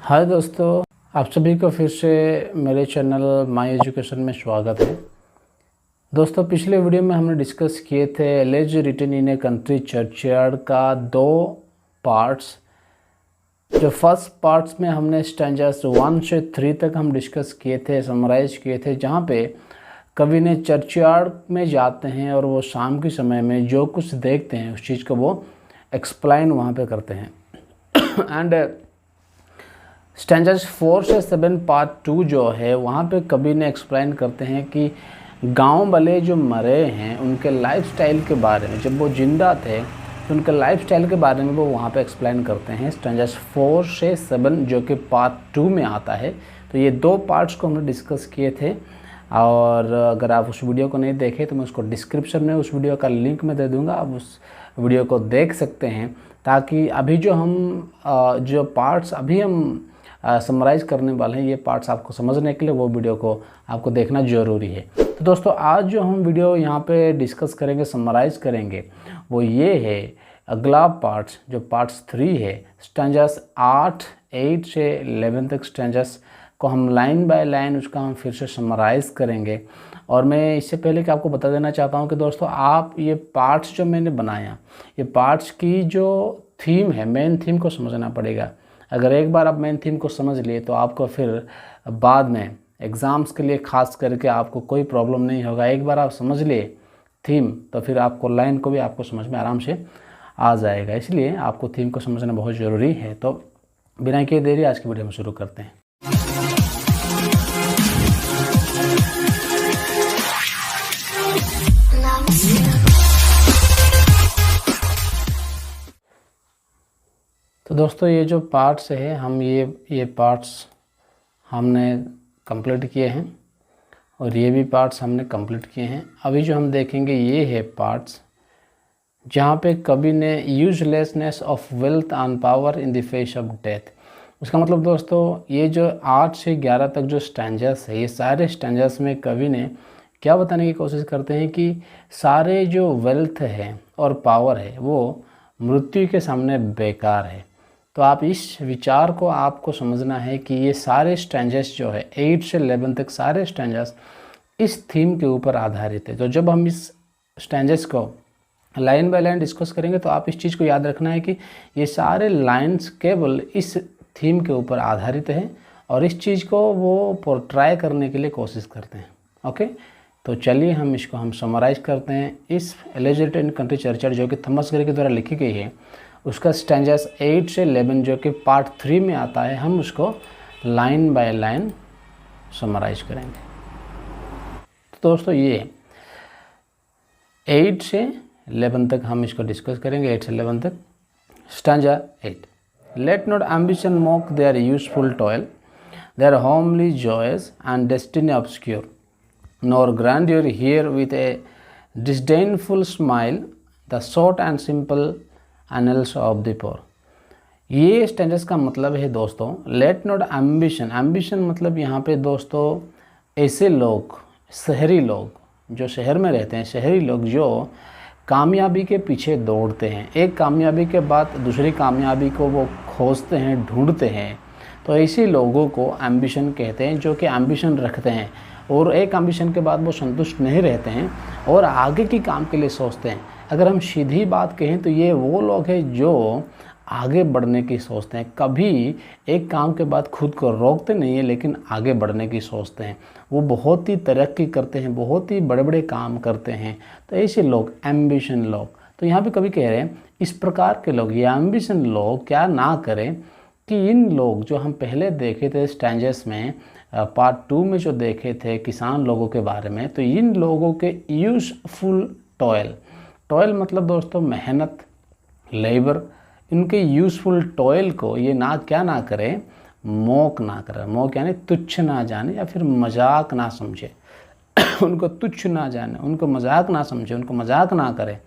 हाय दोस्तों, आप सभी को फिर से मेरे चैनल माय एजुकेशन में स्वागत है। दोस्तों, पिछले वीडियो में हमने डिस्कस किए थे elegy written in a country churchyard का 2 पार्ट्स। जो फर्स्ट पार्ट्स में हमने स्टैंजास 1 से 3 तक हम डिस्कस किए थे, समराइज किए थे, जहाँ पे कवि ने चर्चयार्ड में जाते हैं और वो शाम के समय में जो कुछ देखते हैं उस चीज़ को वो एक्सप्लेन वहाँ पे करते हैं। एंड स्टैंजास 4 से 7 पार्ट 2 जो है वहाँ पे कवि ने एक्सप्लेन करते हैं कि गांव वाले जो मरे हैं उनके लाइफस्टाइल के बारे में, जब वो जिंदा थे तो उनके लाइफस्टाइल के बारे में वो वहाँ पे एक्सप्लेन करते हैं। स्टैंजास 4 से 7 जो कि पार्ट 2 में आता है। तो ये 2 पार्ट्स को हमने डिस्कस किए थे, और अगर आप उस वीडियो को नहीं देखे तो मैं उसको डिस्क्रिप्शन में उस वीडियो का लिंक मैं दे दूँगा, आप उस वीडियो को देख सकते हैं, ताकि अभी जो हम जो पार्ट्स अभी हम समराइज़ करने वाले हैं, ये पार्ट्स आपको समझने के लिए वो वीडियो को आपको देखना ज़रूरी है। तो दोस्तों, आज जो हम वीडियो यहाँ पे डिस्कस करेंगे, समराइज़ करेंगे, वो ये है अगला पार्ट्स जो पार्ट्स 3 है। स्टैंजास 8 से 11 तक स्टैंजास को हम लाइन बाय लाइन उसका हम फिर से समराइज़ करेंगे। और मैं इससे पहले कि आपको बता देना चाहता हूँ कि दोस्तों, आप ये पार्ट्स जो मैंने बनाया, ये पार्ट्स की जो थीम है, मेन थीम को समझना पड़ेगा। अगर एक बार आप मेन थीम को समझ लिए तो आपको फिर बाद में एग्ज़ाम्स के लिए ख़ास करके आपको कोई प्रॉब्लम नहीं होगा। एक बार आप समझ लिए थीम तो फिर आपको लाइन को भी आपको समझ में आराम से आ जाएगा। इसलिए आपको थीम को समझना बहुत ज़रूरी है। तो बिना किए देरी आज की वीडियो में शुरू करते हैं। तो दोस्तों, ये जो पार्ट्स है हम ये पार्ट्स हमने कंप्लीट किए हैं, और ये भी पार्ट्स हमने कंप्लीट किए हैं। अभी जो हम देखेंगे ये है पार्ट्स जहाँ पे कवि ने uselessness of wealth and power in the face of death. उसका मतलब दोस्तों, ये जो 8 से 11 तक जो स्टैंजास है, ये सारे स्टैंजास में कवि ने क्या बताने की कोशिश करते हैं कि सारे जो वेल्थ है और पावर है वो मृत्यु के सामने बेकार है। तो आप इस विचार को आपको समझना है कि ये सारे स्टैंजास जो है 8 से 11 तक सारे स्टैंजास इस थीम के ऊपर आधारित है। तो जब हम इस स्टैंजास को लाइन बाय लाइन डिस्कस करेंगे तो आप इस चीज़ को याद रखना है कि ये सारे लाइंस केवल इस थीम के ऊपर आधारित हैं और इस चीज़ को वो पोर्ट्राई करने के लिए कोशिश करते हैं। ओके, तो चलिए हम इसको हम समराइज़ करते हैं। इस एलिज रिटन इन कंट्री चर्चयार्ड जो कि थॉमस ग्रे के द्वारा लिखी गई है, उसका स्टैंजास 8 से 11 जो कि पार्ट 3 में आता है, हम उसको लाइन बाय लाइन समराइज करेंगे। तो दोस्तों, ये 8 से 11 तक हम इसको डिस्कस करेंगे। 8 से 11 तक stanza 8। Let not ambition mock their useful toil, their homely joys and destiny obscure, nor grandeur here with a disdainful smile, the short and simple annals of the poor। ये स्टैंजास का मतलब है दोस्तों, late not ambition. Ambition मतलब यहाँ पे दोस्तों ऐसे लोग, शहरी लोग जो शहर में रहते हैं, शहरी लोग जो कामयाबी के पीछे दौड़ते हैं, एक कामयाबी के बाद दूसरी कामयाबी को वो खोजते हैं, ढूंढते हैं, तो ऐसे लोगों को एम्बिशन कहते हैं, जो कि एम्बिशन रखते हैं और एक एम्बिशन के बाद वो संतुष्ट नहीं रहते हैं और आगे की काम के लिए सोचते हैं। अगर हम सीधी बात कहें तो ये वो लोग हैं जो आगे बढ़ने की सोचते हैं, कभी एक काम के बाद खुद को रोकते नहीं है, लेकिन आगे बढ़ने की सोचते हैं। वो बहुत ही तरक्की करते हैं, बहुत ही बड़े बड़े काम करते हैं। तो ऐसे लोग एम्बिशन लोग, तो यहाँ पे कभी कह रहे हैं इस प्रकार के लोग, ये एम्बिशन लोग क्या ना करें कि इन लोग जो हम पहले देखे थे स्टैंजास में, पार्ट 2 में जो देखे थे किसान लोगों के बारे में, तो इन लोगों के यूज़फुल टॉयल, टॉयल मतलब दोस्तों मेहनत, लेबर, इनके यूज़फुल टॉयल को ये क्या ना करें, मॉक ना करें। मॉक यानी तुच्छ ना जाने या फिर मजाक ना समझे उनको तुच्छ ना जाने, उनको मजाक ना समझे, उनको मजाक ना करें।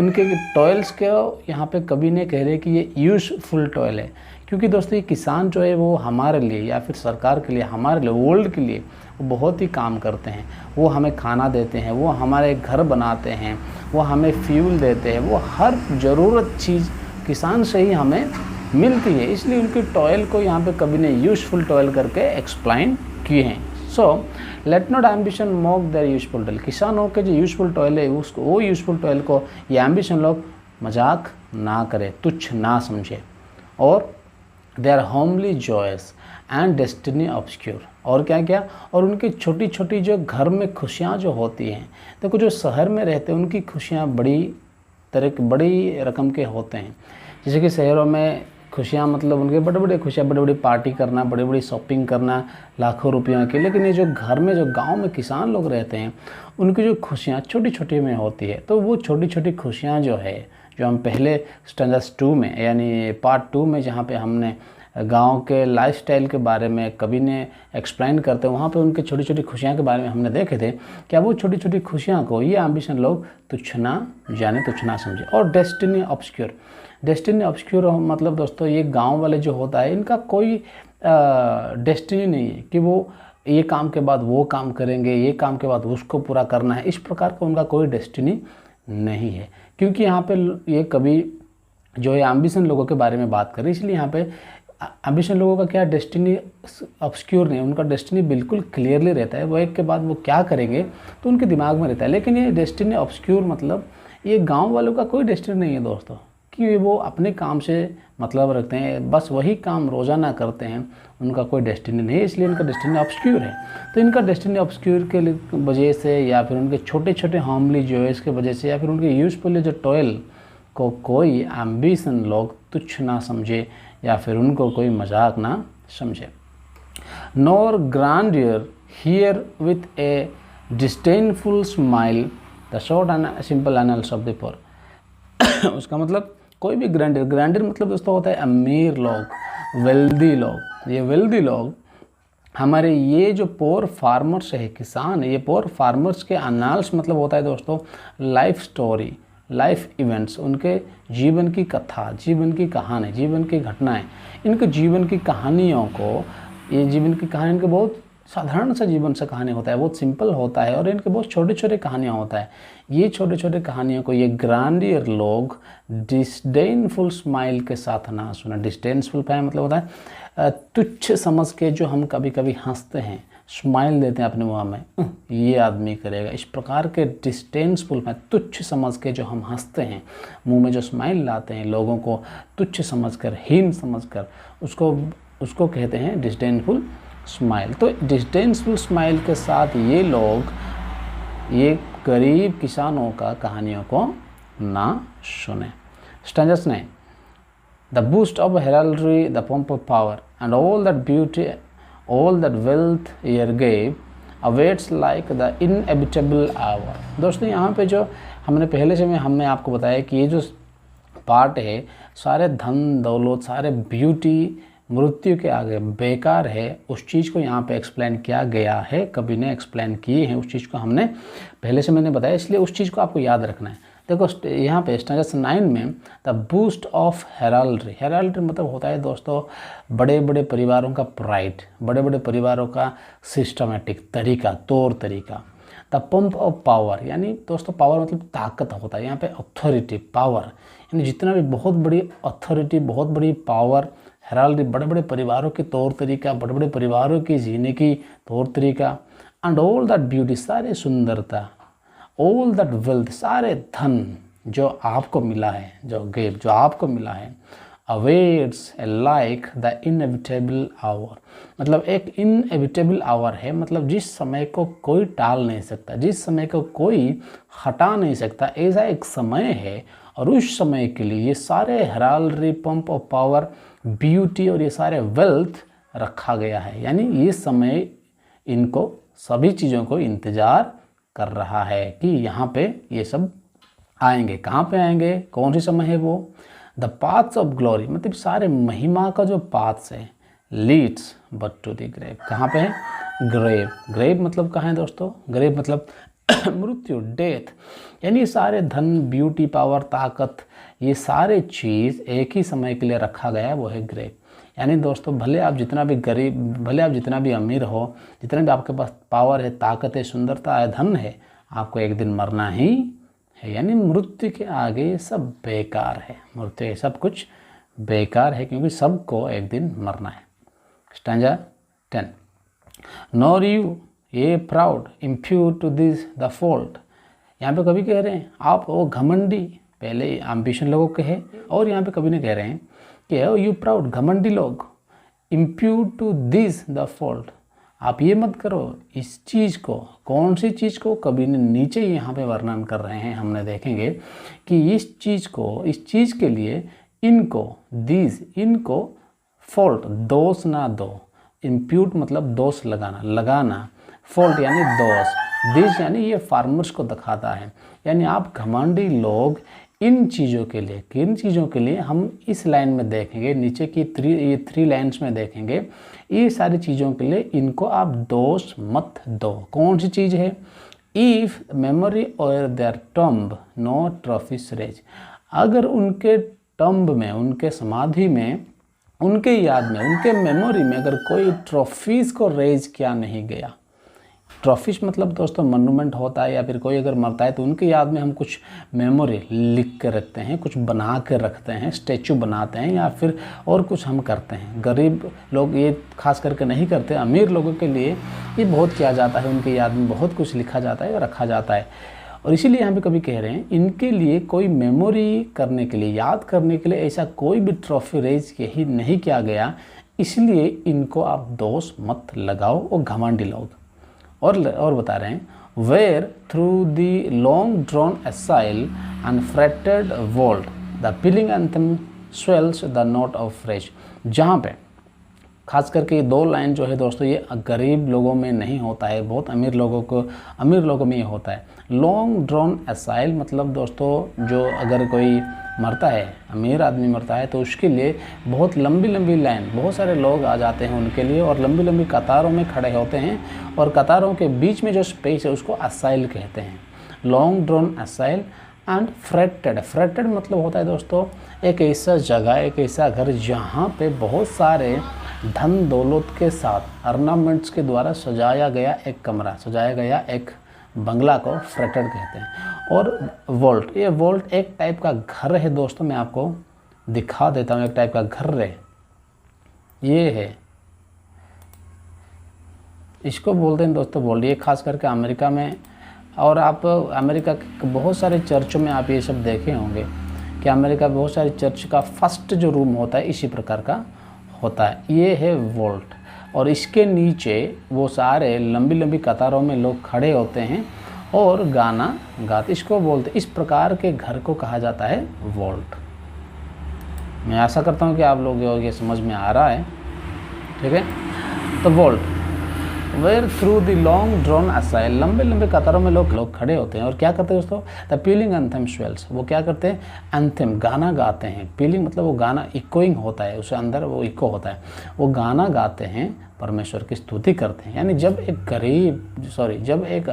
उनके टॉयल्स के यहाँ पे कवि ने कह रहे कि ये यूज़फुल टॉयल है, क्योंकि दोस्तों ये किसान जो है वो हमारे लिए या फिर सरकार के लिए, हमारे लिए, वर्ल्ड के लिए वो बहुत ही काम करते हैं। वो हमें खाना देते हैं, वो हमारे घर बनाते हैं, वो हमें फ्यूल देते हैं, वो हर ज़रूरत चीज़ किसान से ही हमें मिलती है, इसलिए उनकी टॉयल को यहाँ पे कवि ने यूजफुल टॉयल करके एक्सप्लेन किए हैं। So let not ambition mock their useful toil, किसानों के जो यूजफुल टॉयल है उसको, वो यूजफुल टॉयल को ये एम्बिशन लोग मजाक ना करें, तुच्छ ना समझे। और they are homely joys and destiny obscure, और क्या क्या, और उनकी छोटी छोटी जो घर में खुशियाँ जो होती हैं, देखो जो शहर में रहते हैं उनकी खुशियाँ बड़ी रकम के होते हैं। जैसे कि शहरों में खुशियाँ मतलब उनके बड़े बड़े खुशियाँ, बड़ी बड़ी पार्टी करना, बड़ी बड़ी शॉपिंग करना लाखों रुपयों की। लेकिन ये जो घर में, जो गांव में किसान लोग रहते हैं, उनकी जो खुशियाँ छोटी छोटी में होती है। तो वो छोटी छोटी खुशियाँ जो है, जो हम पहले स्टैंडर्ड 2 में यानी पार्ट 2 में जहाँ पे हमने गांव के लाइफस्टाइल के बारे में कवि ने एक्सप्लेन करते हैं, वहाँ पे उनकी छोटी छोटी खुशियाँ के बारे में हमने देखे थे। क्या वो छोटी छोटी खुशियाँ को ये एम्बिशन लोग तुच्छ ना जाने, तुच्छ ना समझे। और डेस्टिनी ऑब्सक्योर, डेस्टिनी ऑब्सक्योर मतलब दोस्तों ये गांव वाले जो होता है, इनका कोई डेस्टिनी नहीं है कि वो ये काम के बाद वो काम करेंगे, ये काम के बाद उसको पूरा करना है, इस प्रकार का उनका कोई डेस्टिनी नहीं है। क्योंकि यहाँ पे ये कवि जो है एम्बिशन लोगों के बारे में बात कर रहे हैं, इसलिए यहाँ पे एम्बिशन लोगों का क्या डेस्टिनी ऑब्सक्योर नहीं, उनका डेस्टिनी बिल्कुल क्लियरली रहता है। वो एक के बाद वो क्या करेंगे तो उनके दिमाग में रहता है। लेकिन ये डेस्टिनी ऑब्सक्योर मतलब ये गांव वालों का कोई डेस्टिनी नहीं है दोस्तों, कि वो अपने काम से मतलब रखते हैं, बस वही काम रोज़ाना करते हैं, उनका कोई डेस्टिनी नहीं है, इसलिए इनका डेस्टिनी ऑब्सक्योर है। तो इनका डेस्टिनी ऑब्सक्योर के वजह से, या फिर उनके छोटे छोटे होमली जॉयस के वजह से, या फिर उनके यूजफुल जो टॉयल को कोई एम्बिशन लोग तुच्छ ना समझे, या फिर उनको कोई मजाक ना समझे। Nor grandeur hear with a disdainful smile the short and simple analysis of the poor. उसका मतलब कोई भी ग्रैंडियर, ग्रैंडियर मतलब दोस्तों होता है अमीर लोग, वेल्दी लोग। ये वेल्दी लोग हमारे ये जो पोर फार्मर्स है, किसान है, ये पोर फार्मर्स के अनाल्स मतलब होता है दोस्तों लाइफ स्टोरी, लाइफ इवेंट्स, उनके जीवन की कथा, जीवन की कहानी, जीवन की घटनाएं, इनके जीवन की कहानियों को, ये जीवन की कहानी इनके बहुत साधारण सा जीवन से कहानी होता है, बहुत सिंपल होता है, और इनके बहुत छोटे छोटे कहानियाँ होता है। ये छोटे छोटे कहानियों को ये ग्रांडियर लोग डिस्डेनफुल स्माइल के साथ ना सुना। डिस्डेनफुल का मतलब होता है तुच्छ समझ के, जो हम कभी कभी हंसते हैं, स्माइल देते हैं अपने मुँह में, ये आदमी करेगा, इस प्रकार के डिस्डेनफुल में तुच्छ समझ के जो हम हंसते हैं, मुंह में जो स्माइल लाते हैं, लोगों को तुच्छ समझकर, हीन समझकर, उसको कहते हैं डिस्डेनफुल स्माइल। तो डिस्डेनफुल स्माइल के साथ ये लोग, ये गरीब किसानों का कहानियों को ना सुने। स्टैंडर्स ने the boast of heraldry, the pomp of power and all that beauty, all that wealth e'er gave awaits like the inevitable hour. दोस्तों यहाँ पे जो हमने पहले से हमने आपको बताया कि ये जो पार्ट है, सारे धन दौलत, सारे ब्यूटी मृत्यु के आगे बेकार है, उस चीज़ को यहाँ पे एक्सप्लेन किया गया है, कवि ने एक्सप्लेन किए हैं उस चीज़ को, हमने पहले से मैंने बताया, इसलिए उस चीज़ को आपको याद रखना है। देखो यहाँ पे स्टैंडर्ड 9 में द बूस्ट ऑफ हेराल्ड्री, हेराल्ड्री मतलब होता है दोस्तों बड़े बड़े परिवारों का प्राइड, बड़े बड़े परिवारों का सिस्टमेटिक तरीका, तौर तरीका। द पंप ऑफ पावर यानी दोस्तों पावर मतलब ताकत होता है, यहाँ पे अथॉरिटी, पावर यानी जितना भी बहुत बड़ी अथॉरिटी, बहुत बड़ी पावर, हेराल्ड्री बड़े बड़े परिवारों के तौर तरीका, बड़े बड़े परिवारों की जीने की तौर तरीका, एंड ऑल दैट ब्यूटी सारे सुंदरता, ऑल दैट वेल्थ सारे धन जो आपको मिला है, जो गिफ्ट जो आपको मिला है, awaits like the inevitable hour मतलब एक इनएविटेबल आवर है, मतलब जिस समय को कोई टाल नहीं सकता, जिस समय को कोई हटा नहीं सकता, ऐसा एक समय है। और उस समय के लिए ये सारे हेराल्ड्री, पंप ऑफ पावर, ब्यूटी और ये सारे वेल्थ रखा गया है, यानी ये समय इनको सभी चीज़ों को इंतज़ार कर रहा है कि यहाँ पे ये सब आएंगे। कहाँ पे आएंगे, कौन सी समय है वो? द पाथ्स ऑफ ग्लोरी मतलब सारे महिमा का जो पाथ्स है, leads but to the grave. कहाँ पे है? ग्रेव। ग्रेव मतलब कहाँ है दोस्तों? ग्रेव मतलब मृत्यु, डेथ। यानी सारे धन, ब्यूटी, पावर, ताकत, ये सारे चीज़ एक ही समय के लिए रखा गया है, वो है ग्रेव। यानी दोस्तों भले आप जितना भी गरीब, भले आप जितना भी अमीर हो, जितना भी आपके पास पावर है, ताकत है, सुंदरता है, धन है, आपको एक दिन मरना ही है। यानी मृत्यु के आगे सब बेकार है, मृत्यु सब कुछ बेकार है, क्योंकि सबको एक दिन मरना है। Stanza 10, nor you ye proud impute to this the fault. यहाँ पे कभी कह रहे हैं आप वो घमंडी, पहले एम्बिशन लोगों के है, और यहाँ पे कभी नहीं कह रहे हैं कि यू प्राउड घमंडी लोग, impute to this the fault, आप ये मत करो इस चीज़ को। कौन सी चीज़ को? कभी ने नीचे यहाँ पे वर्णन कर रहे हैं, हमने देखेंगे कि इस चीज़ को, इस चीज़ के लिए इनको, दिस, इनको फॉल्ट, दोष ना दो। इम्प्यूट मतलब दोष लगाना, लगाना, फॉल्ट यानी दोष, दिस यानी ये फार्मर्स को दिखाता है, यानी आप घमंडी लोग इन चीज़ों के लिए, किन चीज़ों के लिए हम इस लाइन में देखेंगे, नीचे की ये थ्री लाइन्स में देखेंगे, ये सारी चीज़ों के लिए इनको आप दोष मत दो। कौन सी चीज़ है? If memory o'er their tomb no trophies raise, अगर उनके टम्ब में, उनके समाधि में, उनके याद में, उनके मेमोरी में अगर कोई ट्रॉफीज़ को रेज किया नहीं गया। ट्रॉफीज मतलब दोस्तों मोन्यूमेंट होता है, या फिर कोई अगर मरता है तो उनकी याद में हम कुछ मेमोरी लिख के रखते हैं, कुछ बना के रखते हैं, स्टैचू बनाते हैं, या फिर और कुछ हम करते हैं। गरीब लोग ये खास करके नहीं करते, अमीर लोगों के लिए ये बहुत किया जाता है, उनकी याद में बहुत कुछ लिखा जाता है और रखा जाता है। और इसीलिए यहाँ पे कभी कह रहे हैं इनके लिए कोई मेमोरी करने के लिए, याद करने के लिए ऐसा कोई भी ट्रॉफी रेज ही नहीं किया गया, इसलिए इनको आप दोष मत लगाओ, वो घमंडी लोग। और बता रहे हैं where through the long drawn aisle and fretted vault the pealing anthem swells the note of fresh. जहाँ पे खास करके ये दो लाइन जो है दोस्तों, ये गरीब लोगों में नहीं होता है, बहुत अमीर लोगों में ये होता है। लॉन्ग ड्रॉन असाइल मतलब दोस्तों जो अगर कोई मरता है, अमीर आदमी मरता है, तो उसके लिए बहुत लंबी लंबी लाइन, बहुत सारे लोग आ जाते हैं उनके लिए, और लंबी लंबी कतारों में खड़े होते हैं, और कतारों के बीच में जो स्पेस है उसको असाइल कहते हैं। Long drawn aisle and fretted, fretted मतलब होता है दोस्तों एक ऐसा जगह, एक ऐसा घर जहाँ पे बहुत सारे धन दौलत के साथ ऑर्नामेंट्स के द्वारा सजाया गया एक कमरा, सजाया गया एक बंगला को फ्रेटेड कहते हैं। और वॉल्ट, ये वॉल्ट एक टाइप का घर है दोस्तों, मैं आपको दिखा देता हूँ, एक टाइप का घर है, ये है, इसको बोलते हैं दोस्तों वॉल्ट। ये खास करके अमेरिका में, और आप अमेरिका के बहुत सारे चर्चों में आप ये सब देखे होंगे कि अमेरिका बहुत सारे चर्च का फर्स्ट जो रूम होता है इसी प्रकार का होता है। ये है वॉल्ट, और इसके नीचे वो सारे लंबी लंबी कतारों में लोग खड़े होते हैं और गाना गाते, इसको बोलते, इस प्रकार के घर को कहा जाता है वॉल्ट। मैं आशा करता हूँ कि आप लोग ये समझ में आ रहा है, ठीक है। तो vault where through the long drawn aisle, लंबे लंबे कतारों में लोग खड़े होते हैं और क्या करते हैं दोस्तों, द पीलिंग एंथम स्वेल्स, वो क्या करते हैं, एंथम गाना गाते हैं। पीलिंग मतलब वो गाना इकोइंग होता है, उसके अंदर वो इको होता है, वो गाना गाते हैं, परमेश्वर की स्तुति करते हैं। यानी जब जब एक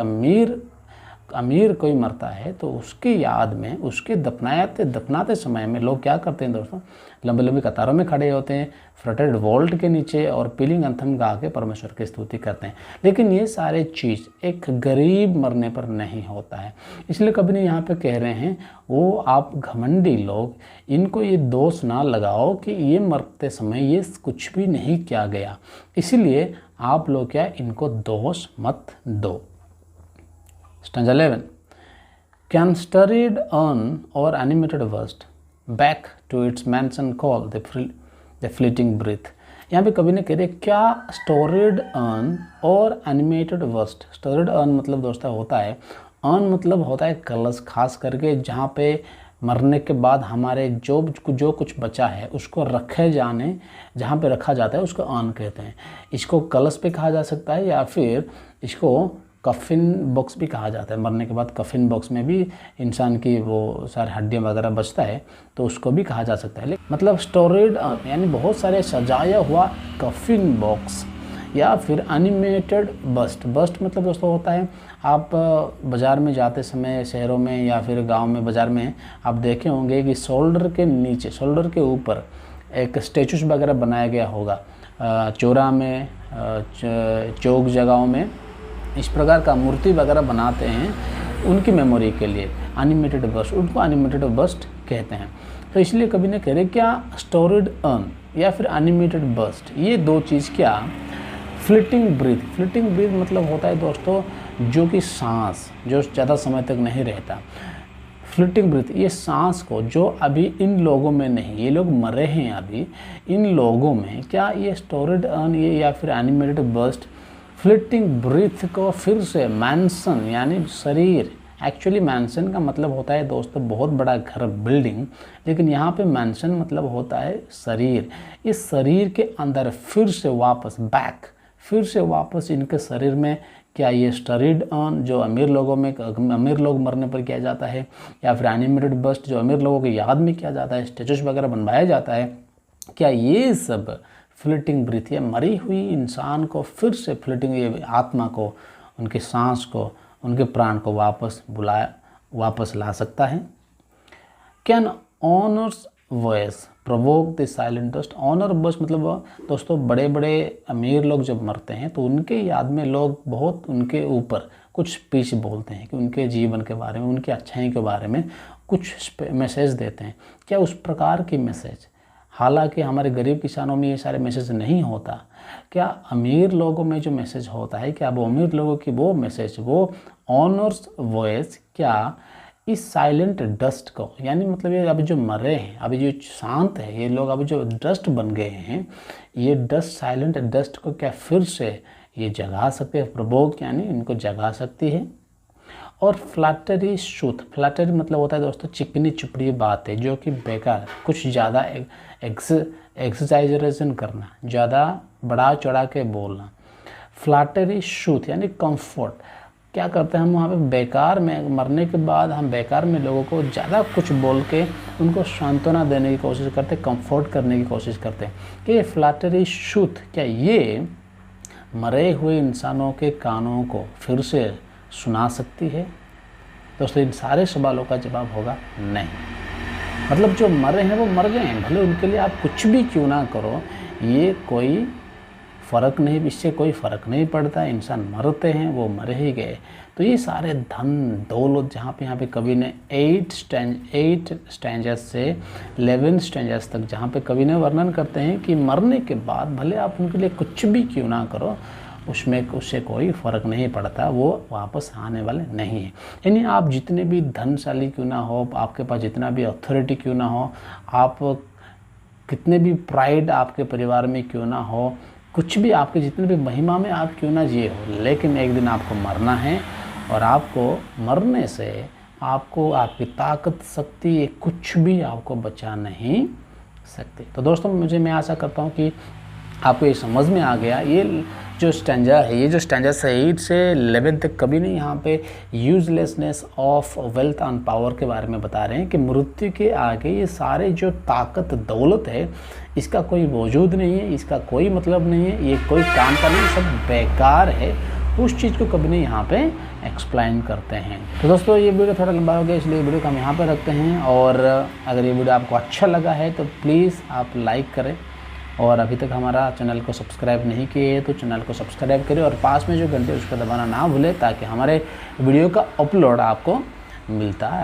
अमीर कोई मरता है तो उसकी याद में, उसके दफनाते समय में लोग क्या करते हैं दोस्तों, लंबी लंबी कतारों में खड़े होते हैं फ्रेटेड वॉल्ट के नीचे और पीलिंग एंथम गा के परमेश्वर की स्तुति करते हैं। लेकिन ये सारे चीज़ एक गरीब मरने पर नहीं होता है, इसलिए कभी नहीं यहाँ पे कह रहे हैं वो आप घमंडी लोग, इनको ये दोष ना लगाओ कि ये मरते समय ये कुछ भी नहीं किया गया, इसीलिए आप लोग क्या इनको दोष मत दो। Stanza 11. Can storied urn or animated bust back to its mansion call the fleeting breath। यहाँ पे कभी ने कह रहे क्या स्टोरेड अर्न और एनिमेटेड बस्ट। स्टोरेड अर्न मतलब दोस्तों होता है, अर्न मतलब होता है कलश, खास करके जहाँ पे मरने के बाद हमारे जो कुछ बचा है उसको रखे जाने, जहाँ पे रखा जाता है उसको अर्न कहते हैं। इसको कलश पे कहा जा सकता है या फिर इसको कफिन बॉक्स भी कहा जाता है। मरने के बाद कफिन बॉक्स में भी इंसान की वो सारे हड्डियाँ वगैरह बचता है तो उसको भी कहा जा सकता है। मतलब स्टोरेड यानी बहुत सारे सजाया हुआ कफिन बॉक्स या फिर एनिमेटेड बस्ट। बस्ट मतलब दोस्तों होता है, आप बाज़ार में जाते समय शहरों में या फिर गांव में बाज़ार में आप देखे होंगे कि शोल्डर के नीचे, शोल्डर के ऊपर एक स्टेचूस वगैरह बनाया गया होगा। चौरा में, चौक जगहों में इस प्रकार का मूर्ति वगैरह बनाते हैं उनकी मेमोरी के लिए। एनिमेटेड बस्ट, उनको एनिमेटेड बस्ट कहते हैं। तो इसलिए कभी ने कह रहे क्या स्टोरिड अर्न या फिर एनिमेटेड बर्स्ट, ये दो चीज़ क्या फ्लिटिंग ब्रीथ। फ्लिटिंग ब्रीथ मतलब होता है दोस्तों जो कि सांस जो ज़्यादा समय तक नहीं रहता। फ्लिटिंग ब्रीथ ये सांस को जो अभी इन लोगों में नहीं, ये लोग मरे हैं अभी, इन लोगों में क्या ये स्टोरिड अर्न ये या फिर एनिमेटेड बर्स्ट फ्लिटिंग ब्रीथ को फिर से मैंसन यानी शरीर, एक्चुअली मैंसन का मतलब होता है दोस्तों बहुत बड़ा घर बिल्डिंग, लेकिन यहाँ पे मैंसन मतलब होता है शरीर। इस शरीर के अंदर फिर से वापस बैक, फिर से वापस इनके शरीर में क्या ये स्टोरिड अर्न जो अमीर लोगों में अमीर लोग मरने पर किया जाता है, या फिर एनिमेटेड बस्ट जो अमीर लोगों की याद में किया जाता है, स्टेचूज वगैरह बनवाया जाता है, क्या ये सब फ्लिटिंग ब्रीथ या मरी हुई इंसान को फिर से फ्लिटिंग ये आत्मा को, उनके सांस को, उनके प्राण को वापस ला सकता है। Can honour's voice provoke the silent dust. Honour बस मतलब दोस्तों बड़े बड़े अमीर लोग जब मरते हैं तो उनके याद में लोग बहुत उनके ऊपर कुछ स्पीच बोलते हैं कि उनके जीवन के बारे में, उनकी अच्छाई के बारे में कुछ मैसेज देते हैं। क्या उस प्रकार की मैसेज, हालांकि हमारे गरीब किसानों में ये सारे मैसेज नहीं होता, क्या अमीर लोगों में जो मैसेज होता है, क्या वो अमीर लोगों की वो मैसेज, वो ऑनर्स वॉइस क्या इस साइलेंट डस्ट को, यानी मतलब ये अभी जो मरे हैं, अभी जो शांत है, ये लोग अभी जो डस्ट बन गए हैं, ये डस्ट साइलेंट डस्ट को क्या फिर से ये जगा सकते हैं, प्रोवोक यानी इनको जगा सकती है। और फ्लैटरी शूथ, फ्लैटरी मतलब होता है दोस्तों चिकनी चुपड़ी बात है जो कि बेकार, कुछ ज़्यादा एक्सजाइजरेशन करना, ज़्यादा बढ़ा चढ़ा के बोलना। फ्लैटरी शूथ यानी कंफर्ट, क्या करते हैं हम वहाँ पे बेकार में मरने के बाद हम बेकार में लोगों को ज़्यादा कुछ बोल के उनको सांत्वना देने की कोशिश करते, कंफर्ट करने की कोशिश करते हैं कि ये फ्लैटरी शूथ क्या ये मरे हुए इंसानों के कानों को फिर से सुना सकती है। दोस्तों इन सारे सवालों का जवाब होगा नहीं। मतलब जो मरे हैं वो मर गए हैं, भले उनके लिए आप कुछ भी क्यों ना करो, ये कोई फ़र्क नहीं, इससे कोई फ़र्क नहीं पड़ता। इंसान मरते हैं वो मर ही गए। तो ये सारे धन दौलत जहाँ पे यहाँ पे कवि ने 8 स्टैंजर्स से 11 स्टैंजर्स तक जहाँ पे कवि ने वर्णन करते हैं कि मरने के बाद भले आप उनके लिए कुछ भी क्यों ना करो, उससे कोई फ़र्क नहीं पड़ता, वो वापस आने वाले नहीं हैं। यानी आप जितने भी धनशाली क्यों ना हो, आपके पास जितना भी अथॉरिटी क्यों ना हो, आप कितने भी प्राइड आपके परिवार में क्यों ना हो, कुछ भी आपके जितने भी महिमा में आप क्यों ना जिए हो, लेकिन एक दिन आपको मरना है और आपको मरने से आपको आपकी ताकत शक्ति ये कुछ भी आपको बचा नहीं सकती। तो दोस्तों मैं आशा करता हूँ कि आपको ये समझ में आ गया। ये जो स्टैंजा है, ये जो स्टैंजा 8 से 11 तक कभी नहीं यहाँ पे uselessness of wealth and power के बारे में बता रहे हैं कि मृत्यु के आगे ये सारे जो ताकत दौलत है इसका कोई वजूद नहीं है, इसका कोई मतलब नहीं है, ये कोई काम का नहीं, सब बेकार है। उस चीज़ को कभी नहीं यहाँ पे एक्सप्लेन करते हैं। तो दोस्तों ये वीडियो थोड़ा लंबा हो गया, इसलिए वीडियो को हम यहाँ पर रखते हैं। और अगर ये वीडियो आपको अच्छा लगा है तो प्लीज़ आप लाइक करें, और अभी तक हमारा चैनल को सब्सक्राइब नहीं किए हैं तो चैनल को सब्सक्राइब करें, और पास में जो घंटे उसको दबाना ना भूलें ताकि हमारे वीडियो का अपलोड आपको मिलता है।